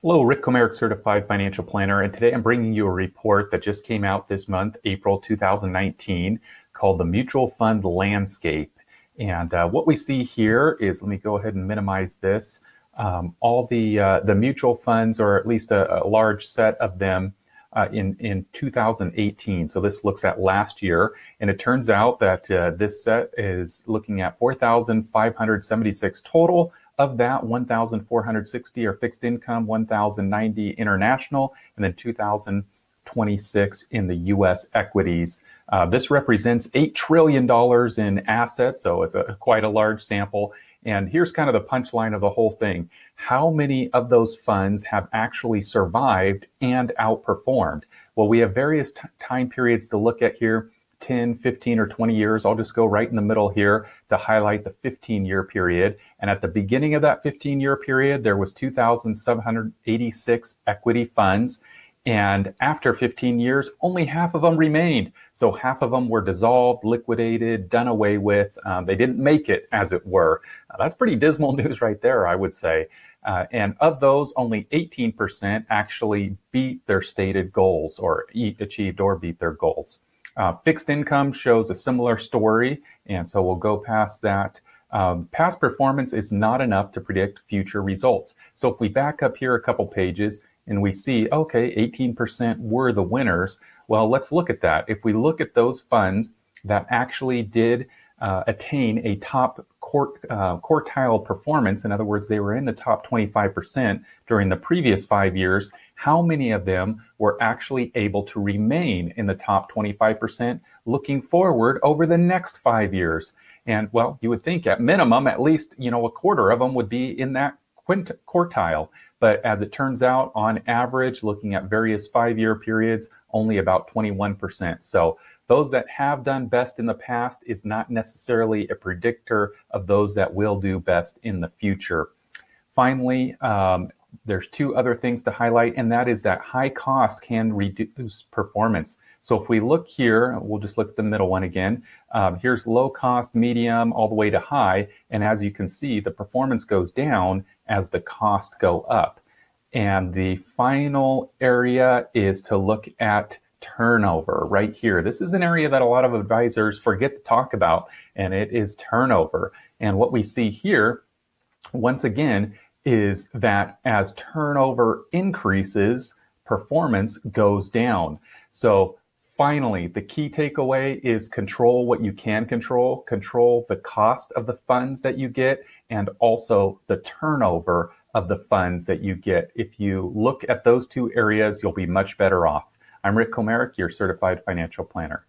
Hello, Rick Komarek, Certified Financial Planner, and today I'm bringing you a report that just came out this month, April 2019, called the Mutual Fund Landscape. And what we see here is, let me go ahead and minimize this, all the mutual funds, or at least a large set of them, in 2018. So this looks at last year, and it turns out that this set is looking at 4,576 total. Of that, 1,460 are fixed income, 1,090 international, and then 2,026 in the U.S. equities. This represents $8 trillion in assets, so it's quite a large sample. And here's kind of the punchline of the whole thing. How many of those funds have actually survived and outperformed? Well, we have various time periods to look at here. 10, 15, or 20 years. I'll just go right in the middle here to highlight the 15-year period. And at the beginning of that 15-year period, there was 2,786 equity funds. And after 15 years, only half of them remained. So half of them were dissolved, liquidated, done away with. They didn't make it, as it were. That's pretty dismal news right there, I would say. And of those, only 18% actually beat their stated goals or achieved or beat their goals. Fixed income shows a similar story, and so we'll go past that. Past performance is not enough to predict future results. So if we back up here a couple pages and we see, okay, 18% were the winners, well, let's look at that. If we look at those funds that actually did attain a top quartile performance, in other words, they were in the top 25% during the previous 5 years, how many of them were actually able to remain in the top 25% looking forward over the next 5 years? And well, you would think at minimum, at least, a quarter of them would be in that quartile. But as it turns out, on average, looking at various 5-year periods, only about 21%. So those that have done best in the past is not necessarily a predictor of those that will do best in the future. Finally, there's two other things to highlight, and that is that high cost can reduce performance. So if we look here, we'll just look at the middle one again. Here's low cost, medium, all the way to high. And as you can see, the performance goes down as the costs go up. And the final area is to look at turnover right here. This is an area that a lot of advisors forget to talk about, and it is turnover. And what we see here, once again, is that as turnover increases, performance goes down. So finally, the key takeaway is control what you can control the cost of the funds that you get, and also the turnover of the funds that you get. If you look at those two areas, you'll be much better off. I'm Rick Komarek, your Certified Financial Planner.